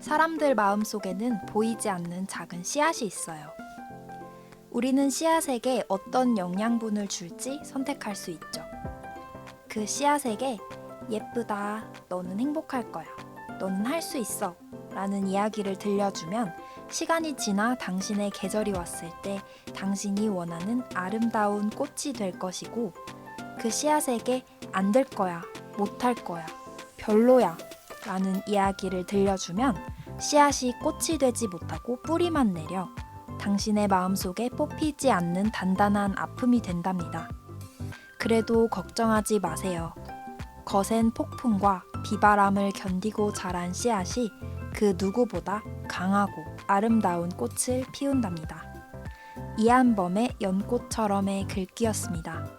사람들 마음속에는 보이지 않는 작은 씨앗이 있어요. 우리는 씨앗에게 어떤 영양분을 줄지 선택할 수 있죠. 그 씨앗에게 예쁘다, 너는 행복할 거야, 너는 할 수 있어 라는 이야기를 들려주면 시간이 지나 당신의 계절이 왔을 때 당신이 원하는 아름다운 꽃이 될 것이고, 그 씨앗에게 안 될 거야, 못할 거야, 별로야 라는 이야기를 들려주면 씨앗이 꽃이 되지 못하고 뿌리만 내려 당신의 마음속에 뽑히지 않는 단단한 아픔이 된답니다. 그래도 걱정하지 마세요. 거센 폭풍과 비바람을 견디고 자란 씨앗이 그 누구보다 강하고 아름다운 꽃을 피운답니다. 이한범의 연꽃처럼의 글귀였습니다.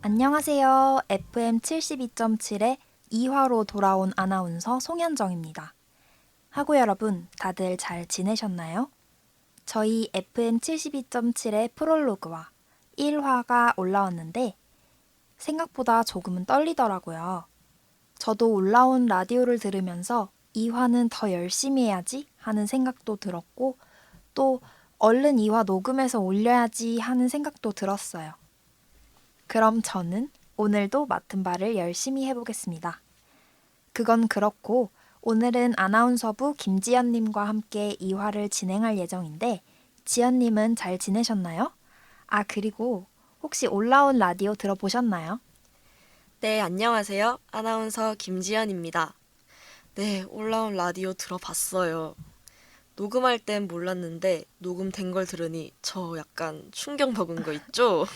안녕하세요. FM 72.7의 2화로 돌아온 아나운서 송현정입니다. 하고 여러분, 다들 잘 지내셨나요? 저희 FM 72.7의 프롤로그와 1화가 올라왔는데 생각보다 조금은 떨리더라고요. 저도 올라온 라디오를 들으면서 2화는 더 열심히 해야지 하는 생각도 들었고, 또 얼른 2화 녹음해서 올려야지 하는 생각도 들었어요. 그럼 저는 오늘도 맡은 바를 열심히 해보겠습니다. 그건 그렇고 오늘은 아나운서부 김지연님과 함께 2화를 진행할 예정인데, 지연님은 잘 지내셨나요? 아, 그리고 혹시 올라온 라디오 들어보셨나요? 네, 안녕하세요. 아나운서 김지연입니다. 네, 올라온 라디오 들어봤어요. 녹음할 땐 몰랐는데 녹음된 걸 들으니 저 약간 충격 먹은 거 있죠?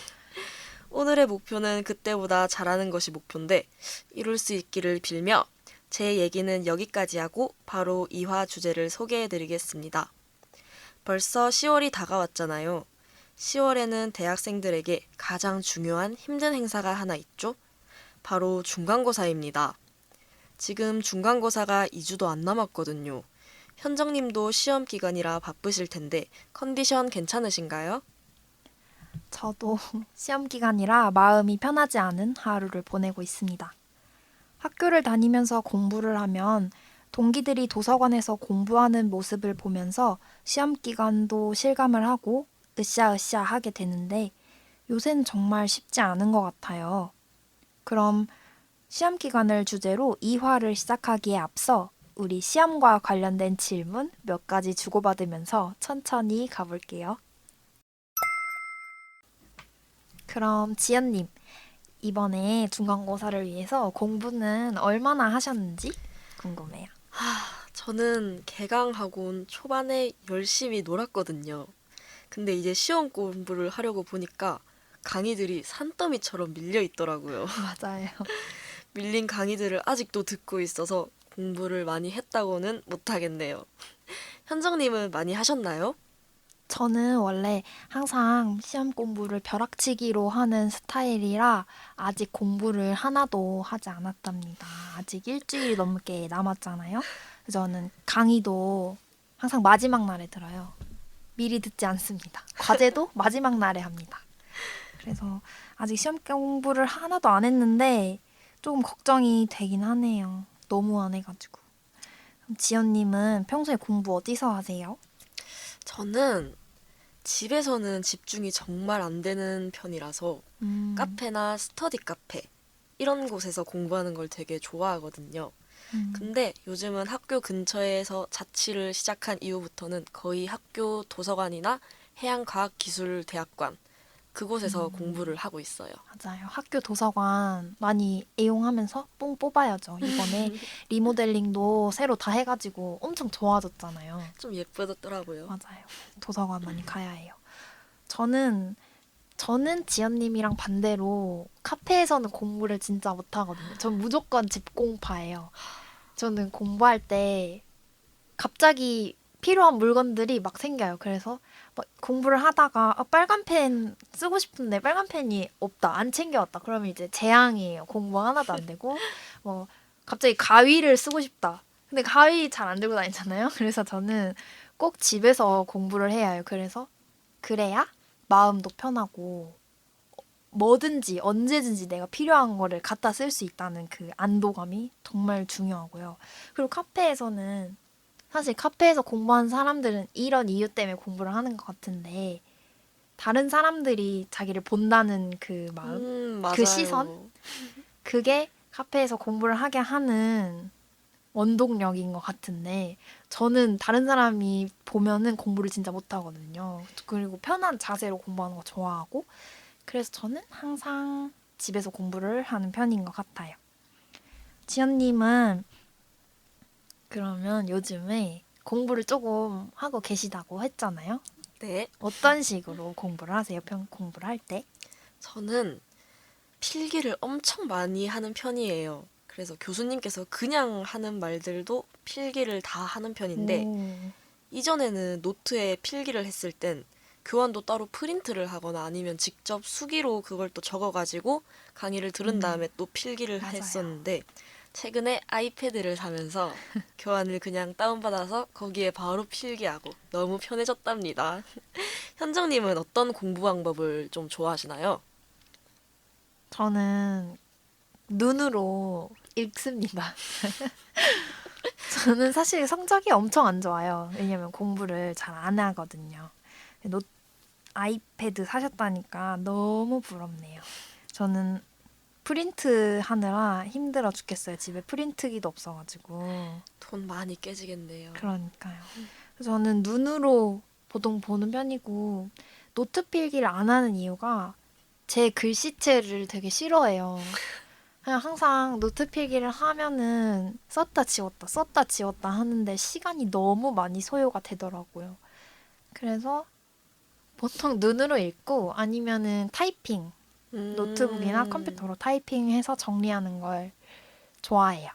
오늘의 목표는 그때보다 잘하는 것이 목표인데 이룰 수 있기를 빌며 제 얘기는 여기까지 하고 바로 2화 주제를 소개해드리겠습니다. 벌써 10월이 다가왔잖아요. 10월에는 대학생들에게 가장 중요한 힘든 행사가 하나 있죠? 바로 중간고사입니다. 지금 중간고사가 2주도 안 남았거든요. 현정님도 시험 기간이라 바쁘실 텐데 컨디션 괜찮으신가요? 저도 시험 기간이라 마음이 편하지 않은 하루를 보내고 있습니다. 학교를 다니면서 공부를 하면 동기들이 도서관에서 공부하는 모습을 보면서 시험 기간도 실감을 하고 으쌰으쌰 하게 되는데, 요새는 정말 쉽지 않은 것 같아요. 그럼 시험 기간을 주제로 2화를 시작하기에 앞서 우리 시험과 관련된 질문 몇 가지 주고받으면서 천천히 가볼게요. 그럼 지연님, 이번에 중간고사를 위해서 공부는 얼마나 하셨는지 궁금해요. 저는 개강하고 초반에 열심히 놀았거든요. 근데 이제 시험 공부를 하려고 보니까 강의들이 산더미처럼 밀려 있더라고요. 맞아요. 밀린 강의들을 아직도 듣고 있어서 공부를 많이 했다고는 못하겠네요. 현정님은 많이 하셨나요? 저는 원래 항상 시험 공부를 벼락치기로 하는 스타일이라 아직 공부를 하나도 하지 않았답니다. 아직 일주일 넘게 남았잖아요. 그래서 저는 강의도 항상 마지막 날에 들어요. 미리 듣지 않습니다. 과제도 마지막 날에 합니다. 그래서 아직 시험 공부를 하나도 안 했는데 조금 걱정이 되긴 하네요. 너무 안 해가지고. 그럼 지연님은 평소에 공부 어디서 하세요? 저는 집에서는 집중이 정말 안 되는 편이라서 음, 카페나 스터디 카페 이런 곳에서 공부하는 걸 되게 좋아하거든요. 음. 근데 요즘은 학교 근처에서 자취를 시작한 이후부터는 거의 학교 도서관이나 해양과학기술대학관 그곳에서 공부를 하고 있어요. 맞아요. 학교 도서관 많이 애용하면서 뽕 뽑아야죠. 이번에 리모델링도 새로 다 해가지고 엄청 좋아졌잖아요. 좀 예쁘더라고요. 맞아요. 도서관 많이 가야 해요. 저는, 저는 지연님이랑 반대로 카페에서는 공부를 진짜 못하거든요. 전 무조건 집공파예요. 저는 공부할 때 갑자기 필요한 물건들이 막 생겨요. 그래서 막 공부를 하다가 빨간 펜 쓰고 싶은데 빨간 펜이 없다. 안 챙겨왔다. 그러면 이제 재앙이에요. 공부 하나도 안 되고 뭐 갑자기 가위를 쓰고 싶다. 근데 가위 잘 안 들고 다니잖아요. 그래서 저는 꼭 집에서 공부를 해야 해요. 그래서 그래야 마음도 편하고 뭐든지 언제든지 내가 필요한 거를 갖다 쓸 수 있다는 그 안도감이 정말 중요하고요. 그리고 카페에서는 사실 카페에서 공부하는 사람들은 이런 이유 때문에 공부를 하는 것 같은데 다른 사람들이 자기를 본다는 그 마음, 맞아요. 그 시선, 그게 카페에서 공부를 하게 하는 원동력인 것 같은데 저는 다른 사람이 보면은 공부를 진짜 못하거든요. 그리고 편한 자세로 공부하는 거 좋아하고 그래서 저는 항상 집에서 공부를 하는 편인 것 같아요. 지연님은 그러면 요즘에 공부를 조금 하고 계시다고 했잖아요. 네, 어떤 식으로 공부를 하세요? 공부를 할 때? 저는 필기를 엄청 많이 하는 편이에요. 그래서 교수님께서 그냥 하는 말들도 필기를 다 하는 편인데 오, 이전에는 노트에 필기를 했을 땐 교환도 따로 프린트를 하거나 아니면 직접 수기로 그걸 또 적어가지고 강의를 들은 다음에 또 필기를 맞아요. 했었는데 최근에 아이패드를 사면서 교환을 그냥 다운받아서 거기에 바로 필기하고 너무 편해졌답니다. 현정님은 어떤 공부 방법을 좀 좋아하시나요? 저는 눈으로 읽습니다. 저는 사실 성적이 엄청 안 좋아요. 왜냐면 공부를 잘 안 하거든요. 노, 아이패드 사셨다니까 너무 부럽네요. 저는 프린트 하느라 힘들어 죽겠어요. 집에 프린트기도 없어가지고. 돈 많이 깨지겠네요. 그러니까요. 그래서 저는 눈으로 보통 보는 편이고 노트 필기를 안 하는 이유가 제 글씨체를 되게 싫어해요. 그냥 항상 노트 필기를 하면은 썼다 지웠다 하는데 시간이 너무 많이 소요가 되더라고요. 그래서 보통 눈으로 읽고 아니면은 타이핑, 노트북이나 음, 컴퓨터로 타이핑해서 정리하는 걸 좋아해요.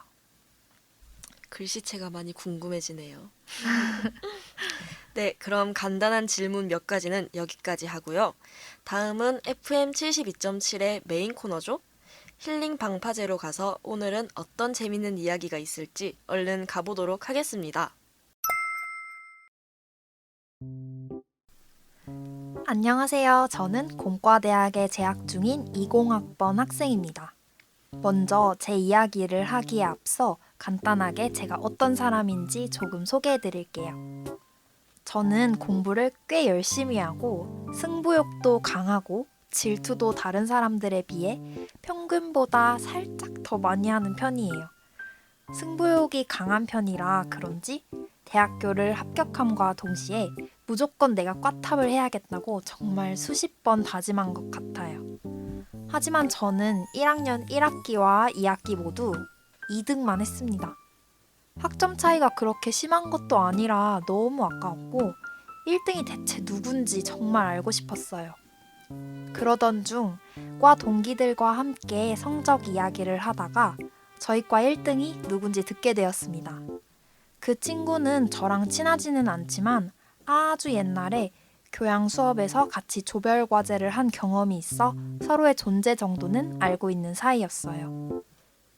글씨체가 많이 궁금해지네요. 네, 그럼 간단한 질문 몇 가지는 여기까지 하고요. 다음은 FM 72.7의 메인 코너죠? 힐링 방파제로 가서 오늘은 어떤 재밌는 이야기가 있을지 얼른 가보도록 하겠습니다. 안녕하세요. 저는 공과대학에 재학 중인 20학번 학생입니다. 먼저 제 이야기를 하기에 앞서 간단하게 제가 어떤 사람인지 조금 소개해 드릴게요. 저는 공부를 꽤 열심히 하고 승부욕도 강하고 질투도 다른 사람들에 비해 평균보다 살짝 더 많이 하는 편이에요. 승부욕이 강한 편이라 그런지 대학교를 합격함과 동시에 무조건 내가 꽈탑을 해야겠다고 정말 수십 번 다짐한 것 같아요. 하지만 저는 1학년 1학기와 2학기 모두 2등만 했습니다. 학점 차이가 그렇게 심한 것도 아니라 너무 아까웠고 1등이 대체 누군지 정말 알고 싶었어요. 그러던 중 과 동기들과 함께 성적 이야기를 하다가 저희 과 1등이 누군지 듣게 되었습니다. 그 친구는 저랑 친하지는 않지만 아주 옛날에 교양 수업에서 같이 조별 과제를 한 경험이 있어 서로의 존재 정도는 알고 있는 사이였어요.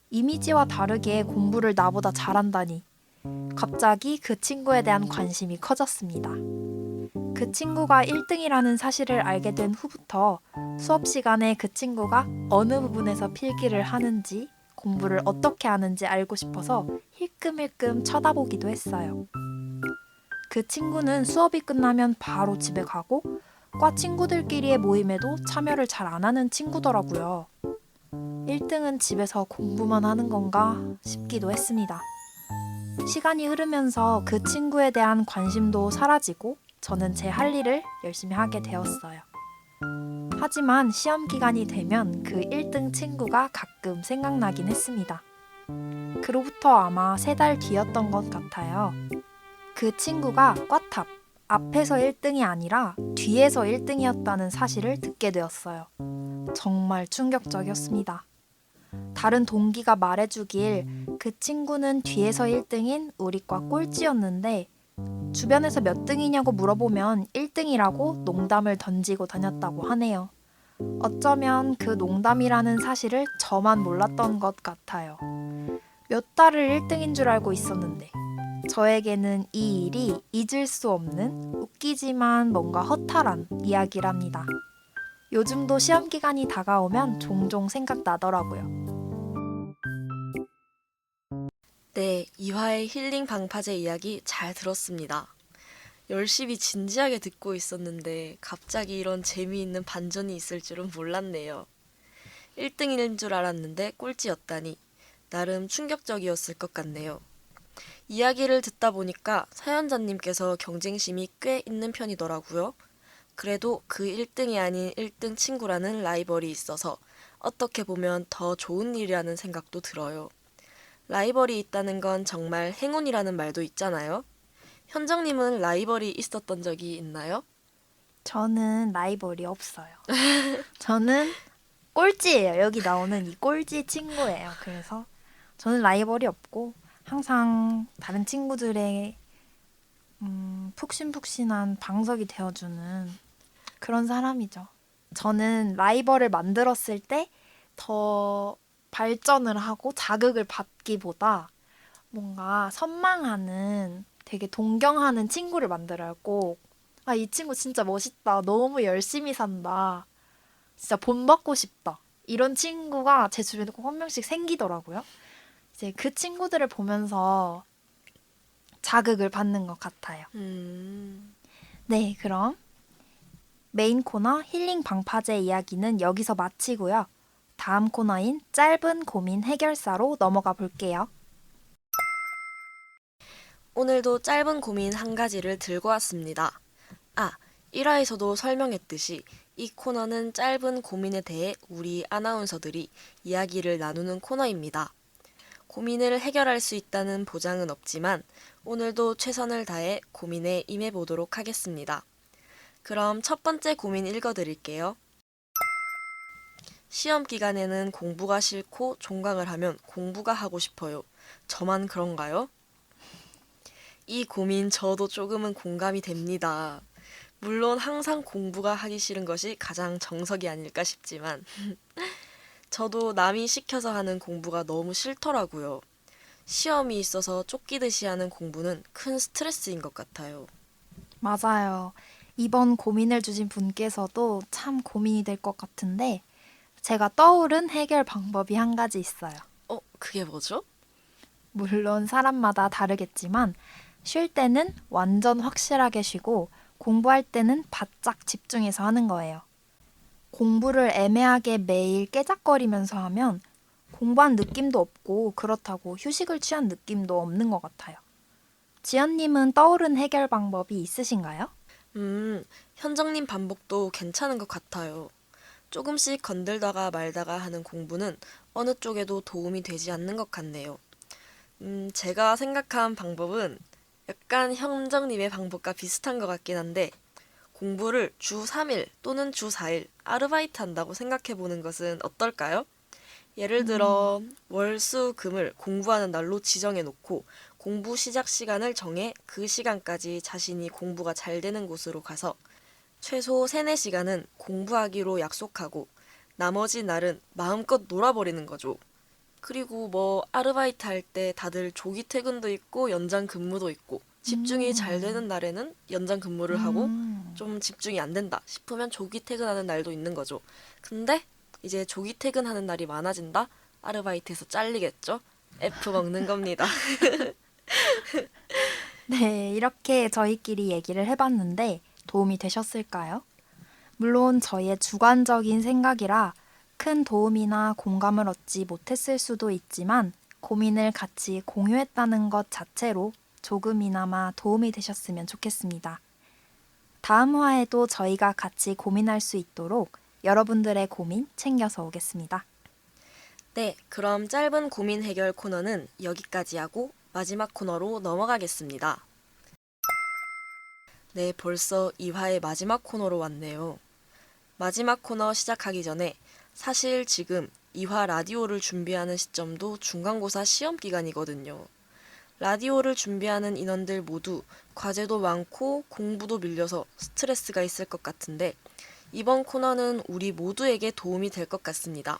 이미지와 다르게 공부를 나보다 잘한다니 갑자기 그 친구에 대한 관심이 커졌습니다. 그 친구가 1등이라는 사실을 알게 된 후부터 수업 시간에 그 친구가 어느 부분에서 필기를 하는지 공부를 어떻게 하는지 알고 싶어서 힐끔힐끔 쳐다보기도 했어요. 그 친구는 수업이 끝나면 바로 집에 가고 과 친구들끼리의 모임에도 참여를 잘 안 하는 친구더라고요. 1등은 집에서 공부만 하는 건가 싶기도 했습니다. 시간이 흐르면서 그 친구에 대한 관심도 사라지고 저는 제 할 일을 열심히 하게 되었어요. 하지만 시험 기간이 되면 그 1등 친구가 가끔 생각나긴 했습니다. 그로부터 아마 3달 뒤였던 것 같아요. 그 친구가 꽈탑, 앞에서 1등이 아니라 뒤에서 1등이었다는 사실을 듣게 되었어요. 정말 충격적이었습니다. 다른 동기가 말해주길 그 친구는 뒤에서 1등인 우리 과 꼴찌였는데 주변에서 몇 등이냐고 물어보면 1등이라고 농담을 던지고 다녔다고 하네요. 어쩌면 그 농담이라는 사실을 저만 몰랐던 것 같아요. 몇 달을 1등인 줄 알고 있었는데 저에게는 이 일이 잊을 수 없는 웃기지만 뭔가 허탈한 이야기랍니다. 요즘도 시험 기간이 다가오면 종종 생각나더라고요. 네, 이화의 힐링 방파제 이야기 잘 들었습니다. 열심히 진지하게 듣고 있었는데 갑자기 이런 재미있는 반전이 있을 줄은 몰랐네요. 1등인 줄 알았는데 꼴찌였다니 나름 충격적이었을 것 같네요. 이야기를 듣다 보니까 사연자님께서 경쟁심이 꽤 있는 편이더라고요. 그래도 그 1등이 아닌 1등 친구라는 라이벌이 있어서 어떻게 보면 더 좋은 일이라는 생각도 들어요. 라이벌이 있다는 건 정말 행운이라는 말도 있잖아요. 현정님은 라이벌이 있었던 적이 있나요? 저는 라이벌이 없어요. 저는 꼴찌예요. 여기 나오는 이 꼴찌 친구예요. 그래서 저는 라이벌이 없고 항상 다른 친구들의 푹신푹신한 방석이 되어주는 그런 사람이죠. 저는 라이벌을 만들었을 때 더 발전을 하고 자극을 받기보다 뭔가 선망하는 되게 동경하는 친구를 만들어요. 꼭. 아, 이 친구 진짜 멋있다. 너무 열심히 산다. 진짜 본받고 싶다. 이런 친구가 제 주변에 꼭 한 명씩 생기더라고요. 이제 그 친구들을 보면서 자극을 받는 것 같아요. 네, 그럼 메인 코너 힐링 방파제 이야기는 여기서 마치고요. 다음 코너인 짧은 고민 해결사로 넘어가 볼게요. 오늘도 짧은 고민 한 가지를 들고 왔습니다. 아, 1화에서도 설명했듯이 이 코너는 짧은 고민에 대해 우리 아나운서들이 이야기를 나누는 코너입니다. 고민을 해결할 수 있다는 보장은 없지만 오늘도 최선을 다해 고민에 임해보도록 하겠습니다. 그럼 첫 번째 고민 읽어드릴게요. 시험 기간에는 공부가 싫고 종강을 하면 공부가 하고 싶어요. 저만 그런가요? 이 고민 저도 조금은 공감이 됩니다. 물론 항상 공부가 하기 싫은 것이 가장 정석이 아닐까 싶지만 저도 남이 시켜서 하는 공부가 너무 싫더라고요. 시험이 있어서 쫓기듯이 하는 공부는 큰 스트레스인 것 같아요. 맞아요. 이번 고민을 주신 분께서도 참 고민이 될 것 같은데 제가 떠오른 해결 방법이 한 가지 있어요. 그게 뭐죠? 물론 사람마다 다르겠지만 쉴 때는 완전 확실하게 쉬고 공부할 때는 바짝 집중해서 하는 거예요. 공부를 애매하게 매일 깨작거리면서 하면 공부한 느낌도 없고 그렇다고 휴식을 취한 느낌도 없는 것 같아요. 지연님은 떠오른 해결 방법이 있으신가요? 현정님 반복도 괜찮은 것 같아요. 조금씩 건들다가 말다가 하는 공부는 어느 쪽에도 도움이 되지 않는 것 같네요. 제가 생각한 방법은 약간 현정님의 방법과 비슷한 것 같긴 한데, 공부를 주 3일 또는 주 4일 아르바이트 한다고 생각해 보는 것은 어떨까요? 예를 들어, 월, 수, 금을 공부하는 날로 지정해 놓고, 공부 시작 시간을 정해 그 시간까지 자신이 공부가 잘 되는 곳으로 가서 최소 3, 4시간은 공부하기로 약속하고, 나머지 날은 마음껏 놀아버리는 거죠. 그리고 뭐 아르바이트 할 때 다들 조기 퇴근도 있고 연장 근무도 있고 집중이 잘 되는 날에는 연장 근무를 하고 좀 집중이 안 된다 싶으면 조기 퇴근하는 날도 있는 거죠. 근데 이제 조기 퇴근하는 날이 많아진다? 아르바이트에서 잘리겠죠? F 먹는 겁니다. 네, 이렇게 저희끼리 얘기를 해봤는데 도움이 되셨을까요? 물론 저의 주관적인 생각이라 큰 도움이나 공감을 얻지 못했을 수도 있지만 고민을 같이 공유했다는 것 자체로 조금이나마 도움이 되셨으면 좋겠습니다. 다음 화에도 저희가 같이 고민할 수 있도록 여러분들의 고민 챙겨서 오겠습니다. 네, 그럼 짧은 고민 해결 코너는 여기까지 하고 마지막 코너로 넘어가겠습니다. 네, 벌써 2화의 마지막 코너로 왔네요. 마지막 코너 시작하기 전에 사실 지금 2화 라디오를 준비하는 시점도 중간고사 시험 기간이거든요. 라디오를 준비하는 인원들 모두 과제도 많고 공부도 밀려서 스트레스가 있을 것 같은데 이번 코너는 우리 모두에게 도움이 될 것 같습니다.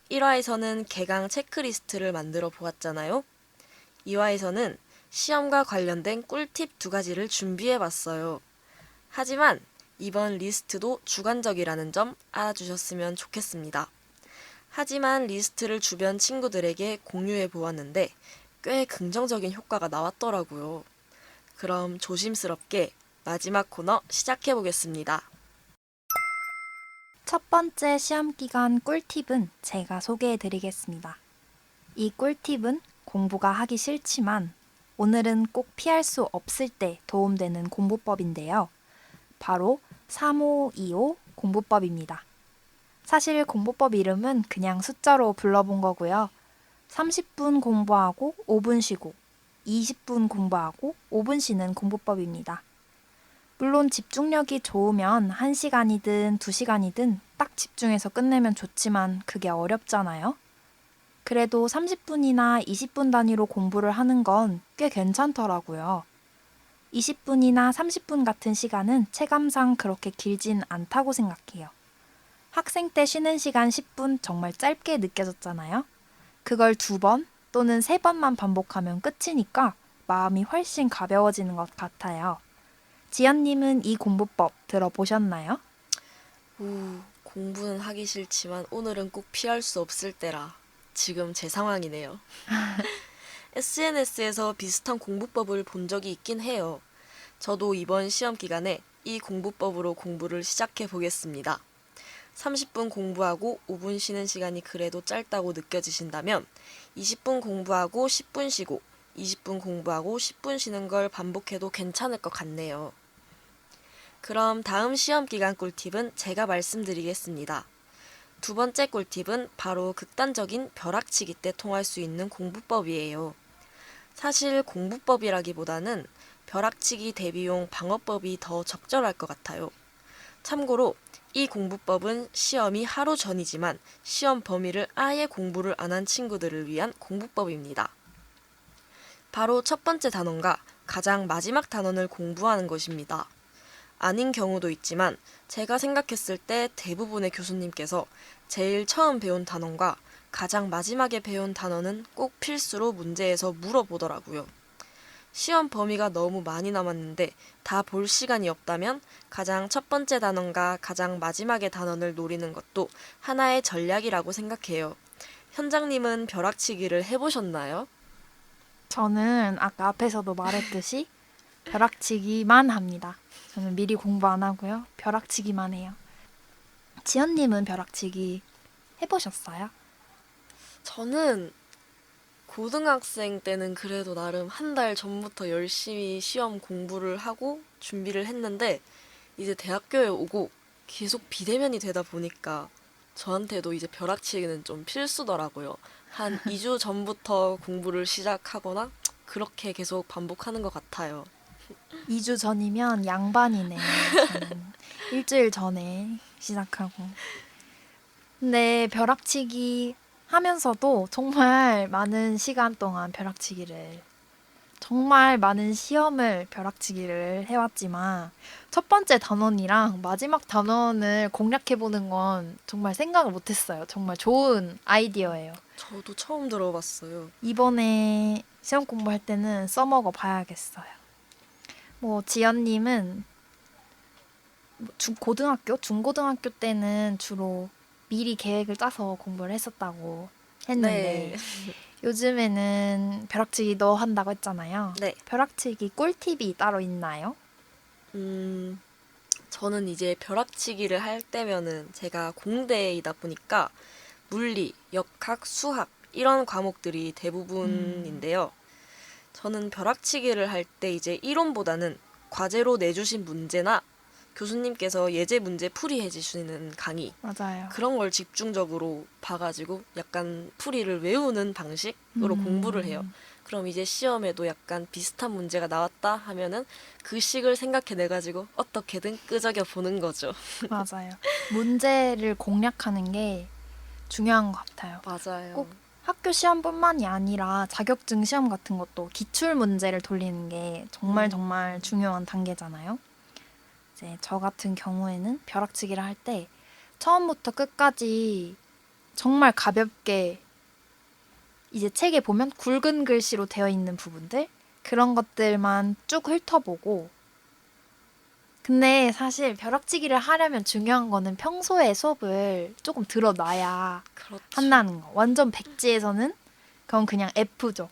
1화에서는 개강 체크리스트를 만들어 보았잖아요. 2화에서는 시험과 관련된 꿀팁 2가지를 준비해 봤어요. 하지만 이번 리스트도 주관적이라는 점 알아주셨으면 좋겠습니다. 하지만 리스트를 주변 친구들에게 공유해 보았는데 꽤 긍정적인 효과가 나왔더라고요. 그럼 조심스럽게 마지막 코너 시작해 보겠습니다. 첫 번째 시험 기간 꿀팁은 제가 소개해 드리겠습니다. 이 꿀팁은 공부가 하기 싫지만 오늘은 꼭 피할 수 없을 때 도움되는 공부법인데요. 바로 3525 공부법입니다. 사실 공부법 이름은 그냥 숫자로 불러본 거고요. 30분 공부하고 5분 쉬고 20분 공부하고 5분 쉬는 공부법입니다. 물론 집중력이 좋으면 1시간이든 2시간이든 딱 집중해서 끝내면 좋지만 그게 어렵잖아요. 그래도 30분이나 20분 단위로 공부를 하는 건 꽤 괜찮더라고요. 20분이나 30분 같은 시간은 체감상 그렇게 길진 않다고 생각해요. 학생 때 쉬는 시간 10분 정말 짧게 느껴졌잖아요. 그걸 2번 또는 3번만 반복하면 끝이니까 마음이 훨씬 가벼워지는 것 같아요. 지연님은 이 공부법 들어보셨나요? 공부는 하기 싫지만 오늘은 꼭 피할 수 없을 때라. 지금 제 상황이네요. SNS에서 비슷한 공부법을 본 적이 있긴 해요. 저도 이번 시험 기간에 이 공부법으로 공부를 시작해 보겠습니다. 30분 공부하고 5분 쉬는 시간이 그래도 짧다고 느껴지신다면 20분 공부하고 10분 쉬고 20분 공부하고 10분 쉬는 걸 반복해도 괜찮을 것 같네요. 그럼 다음 시험 기간 꿀팁은 제가 말씀드리겠습니다. 두 번째 꿀팁은 바로 극단적인 벼락치기 때 통할 수 있는 공부법이에요. 사실 공부법이라기보다는 벼락치기 대비용 방어법이 더 적절할 것 같아요. 참고로 이 공부법은 시험이 하루 전이지만 시험 범위를 아예 공부를 안 한 친구들을 위한 공부법입니다. 바로 첫 번째 단원과 가장 마지막 단원을 공부하는 것입니다. 아닌 경우도 있지만 제가 생각했을 때 대부분의 교수님께서 제일 처음 배운 단원과 가장 마지막에 배운 단원은 꼭 필수로 문제에서 물어보더라고요. 시험 범위가 너무 많이 남았는데 다 볼 시간이 없다면 가장 첫 번째 단원과 가장 마지막의 단원을 노리는 것도 하나의 전략이라고 생각해요. 현장님은 벼락치기를 해보셨나요? 저는 아까 앞에서도 말했듯이 벼락치기만 합니다. 저는 미리 공부 안 하고요. 벼락치기만 해요. 지연님은 벼락치기 해보셨어요? 저는 고등학생 때는 그래도 나름 한 달 전부터 열심히 시험 공부를 하고 준비를 했는데 이제 대학교에 오고 계속 비대면이 되다 보니까 저한테도 이제 벼락치기는 좀 필수더라고요. 한 2주 전부터 공부를 시작하거나 그렇게 계속 반복하는 것 같아요. 2주 전이면 양반이네요. 저는 일주일 전에 시작하고. 근데 벼락치기 하면서도 정말 많은 시간 동안 정말 많은 시험을 벼락치기를 해왔지만 첫 번째 단원이랑 마지막 단원을 공략해보는 건 정말 생각을 못했어요. 정말 좋은 아이디어예요. 저도 처음 들어봤어요. 이번에 시험 공부할 때는 써먹어 봐야겠어요. 지연님은 중고등학교 때는 주로 미리 계획을 짜서 공부를 했었다고 했는데 네. 요즘에는 벼락치기도 한다고 했잖아요. 네. 벼락치기 꿀팁이 따로 있나요? 저는 이제 벼락치기를 할 때면은 제가 공대이다 보니까 물리, 역학, 수학 이런 과목들이 대부분인데요. 저는 벼락치기를 할 때 이제 이론보다는 과제로 내주신 문제나 교수님께서 예제 문제 풀이해 주시는 강의 맞아요. 그런 걸 집중적으로 봐가지고 약간 풀이를 외우는 방식으로 공부를 해요. 그럼 이제 시험에도 약간 비슷한 문제가 나왔다 하면은 그 식을 생각해내가지고 어떻게든 끄적여 보는 거죠. 맞아요. 문제를 공략하는 게 중요한 것 같아요. 맞아요. 꼭 학교 시험뿐만이 아니라 자격증 시험 같은 것도 기출 문제를 돌리는 게 정말 중요한 단계잖아요. 이제 저 같은 경우에는 벼락치기를 할 때 처음부터 끝까지 정말 가볍게 이제 책에 보면 굵은 글씨로 되어 있는 부분들 그런 것들만 쭉 훑어보고 근데 사실 벼락치기를 하려면 중요한 거는 평소에 수업을 조금 들어놔야 그렇죠. 한다는 거. 완전 백지에서는 그건 그냥 F죠.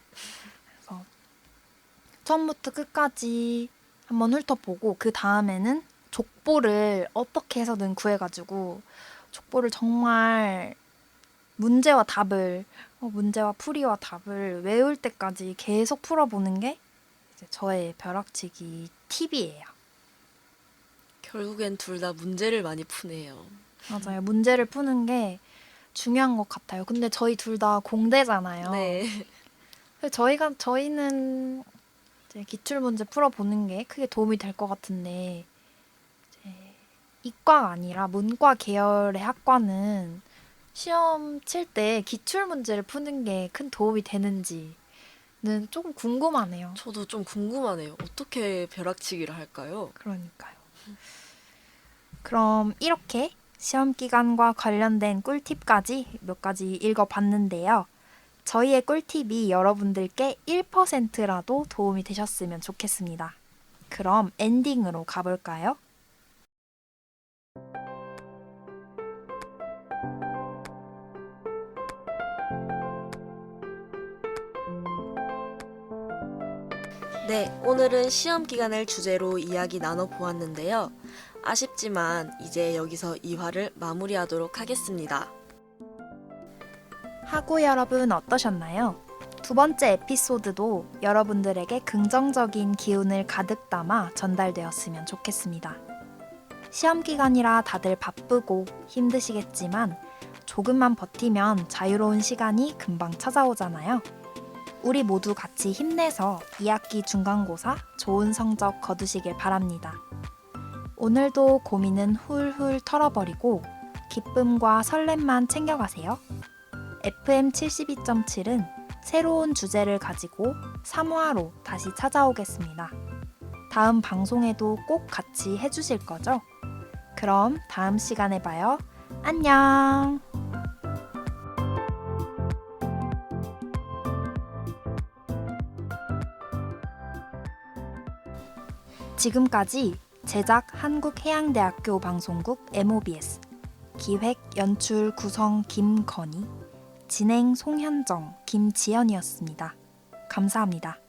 그래서 처음부터 끝까지 한번 훑어보고 그 다음에는 족보를 어떻게 해서든 구해가지고 족보를 정말 문제와 풀이와 답을 외울 때까지 계속 풀어보는 게 이제 저의 벼락치기 팁이에요. 결국엔 둘 다 문제를 많이 푸네요. 맞아요. 문제를 푸는 게 중요한 것 같아요. 근데 저희 둘 다 공대잖아요. 네. 그래서 저희는 이제 기출 문제 풀어보는 게 크게 도움이 될 것 같은데 이제 이과가 아니라 문과 계열의 학과는 시험 칠 때 기출 문제를 푸는 게 큰 도움이 되는지는 조금 궁금하네요. 저도 좀 궁금하네요. 어떻게 벼락치기를 할까요? 그러니까요. 그럼 이렇게 시험 기간과 관련된 꿀팁까지 몇 가지 읽어봤는데요. 저희의 꿀팁이 여러분들께 1%라도 도움이 되셨으면 좋겠습니다. 그럼 엔딩으로 가볼까요? 네, 오늘은 시험 기간을 주제로 이야기 나눠보았는데요. 아쉽지만 이제 여기서 2화를 마무리하도록 하겠습니다. 하고 여러분 어떠셨나요? 두 번째 에피소드도 여러분들에게 긍정적인 기운을 가득 담아 전달되었으면 좋겠습니다. 시험 기간이라 다들 바쁘고 힘드시겠지만 조금만 버티면 자유로운 시간이 금방 찾아오잖아요. 우리 모두 같이 힘내서 2학기 중간고사 좋은 성적 거두시길 바랍니다. 오늘도 고민은 훌훌 털어버리고 기쁨과 설렘만 챙겨가세요. FM 72.7은 새로운 주제를 가지고 3화로 다시 찾아오겠습니다. 다음 방송에도 꼭 같이 해주실 거죠? 그럼 다음 시간에 봐요. 안녕! 지금까지 제작 한국해양대학교 방송국 MOBS, 기획 연출 구성 김건희, 진행 송현정, 김지연이었습니다. 감사합니다.